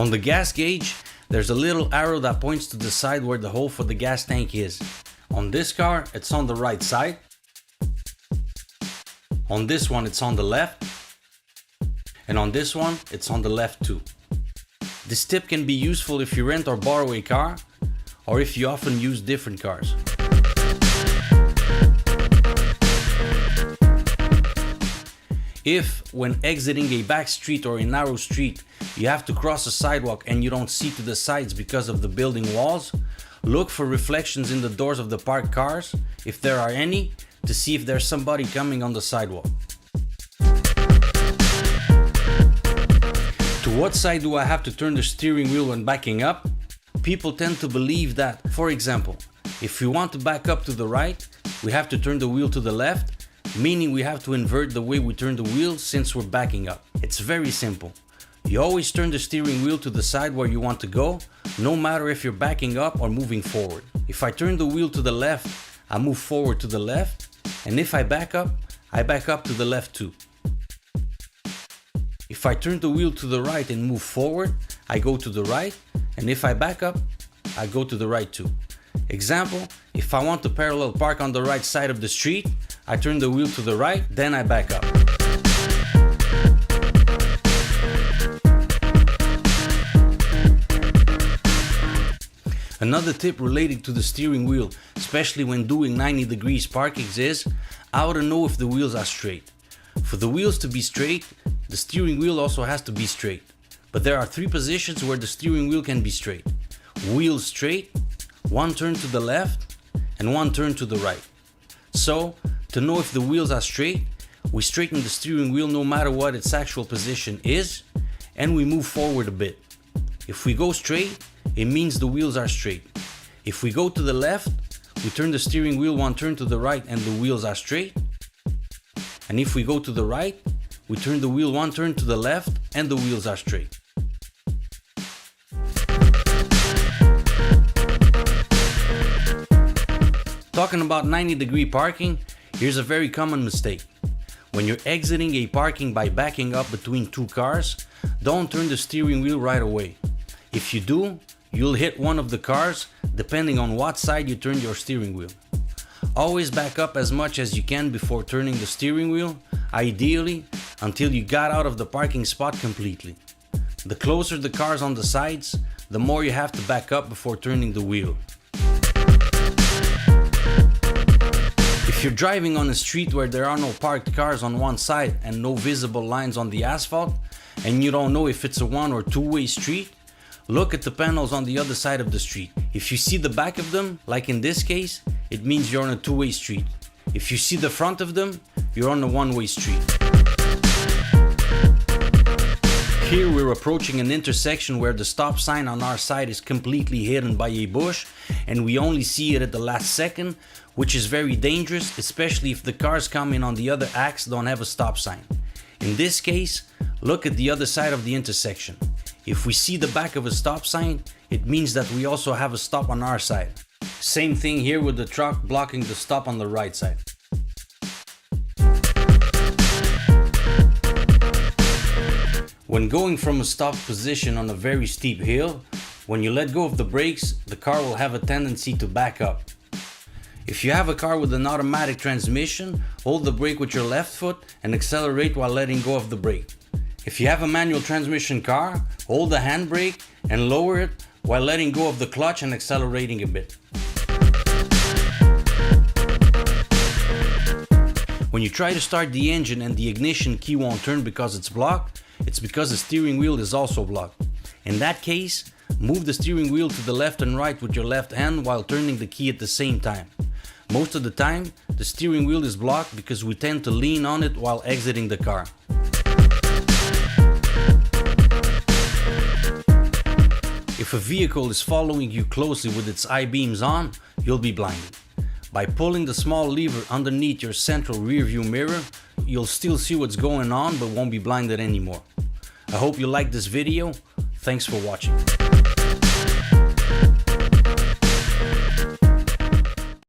On the gas gauge, there's a little arrow that points to the side where the hole for the gas tank is. On this car, it's on the right side. On this one, it's on the left. And on this one, it's on the left too. This tip can be useful if you rent or borrow a car, or if you often use different cars. If, when exiting a back street or a narrow street, you have to cross a sidewalk and you don't see to the sides because of the building walls, look for reflections in the doors of the parked cars, if there are any, to see if there's somebody coming on the sidewalk. To what side do I have to turn the steering wheel when backing up? People tend to believe that, for example, if we want to back up to the right, we have to turn the wheel to the left, meaning we have to invert the way we turn the wheel since we're backing up. It's very simple. You always turn the steering wheel to the side where you want to go, no matter if you're backing up or moving forward. If I turn the wheel to the left, I move forward to the left, and if I back up to the left too. If I turn the wheel to the right and move forward, I go to the right, and if I back up, I go to the right too. Example, if I want to parallel park on the right side of the street, I turn the wheel to the right, then I back up. Another tip related to the steering wheel, especially when doing 90 degrees parkings, is how to know if the wheels are straight. For the wheels to be straight, the steering wheel also has to be straight. But there are 3 positions where the steering wheel can be straight. Wheels straight, 1 turn to the left, and 1 turn to the right. So, to know if the wheels are straight, we straighten the steering wheel no matter what its actual position is, and we move forward a bit. If we go straight, it means the wheels are straight. If we go to the left, we turn the steering wheel 1 turn to the right and the wheels are straight. And if we go to the right, we turn the wheel 1 turn to the left and the wheels are straight. Talking about 90-degree parking, here's a very common mistake. When you're exiting a parking by backing up between 2 cars, don't turn the steering wheel right away. If you do, you'll hit one of the cars, depending on what side you turn your steering wheel. Always back up as much as you can before turning the steering wheel, ideally until you got out of the parking spot completely. The closer the cars on the sides, the more you have to back up before turning the wheel. If you're driving on a street where there are no parked cars on one side and no visible lines on the asphalt, and you don't know if it's a 1- or 2-way street, look at the panels on the other side of the street. If you see the back of them, like in this case, it means you're on a 2-way street. If you see the front of them, you're on a 1-way street. Here we're approaching an intersection where the stop sign on our side is completely hidden by a bush and we only see it at the last second, which is very dangerous, especially if the cars coming on the other axis don't have a stop sign. In this case, look at the other side of the intersection. If we see the back of a stop sign, it means that we also have a stop on our side. Same thing here with the truck blocking the stop on the right side. When going from a stopped position on a very steep hill, when you let go of the brakes, the car will have a tendency to back up. If you have a car with an automatic transmission, hold the brake with your left foot and accelerate while letting go of the brake. If you have a manual transmission car, hold the handbrake and lower it while letting go of the clutch and accelerating a bit. When you try to start the engine and the ignition key won't turn because it's blocked, it's because the steering wheel is also blocked. In that case, move the steering wheel to the left and right with your left hand while turning the key at the same time. Most of the time, the steering wheel is blocked because we tend to lean on it while exiting the car. If a vehicle is following you closely with its I-beams on, you'll be blinded. By pulling the small lever underneath your central rear view mirror, you'll still see what's going on but won't be blinded anymore. I hope you liked this video. Thanks for watching.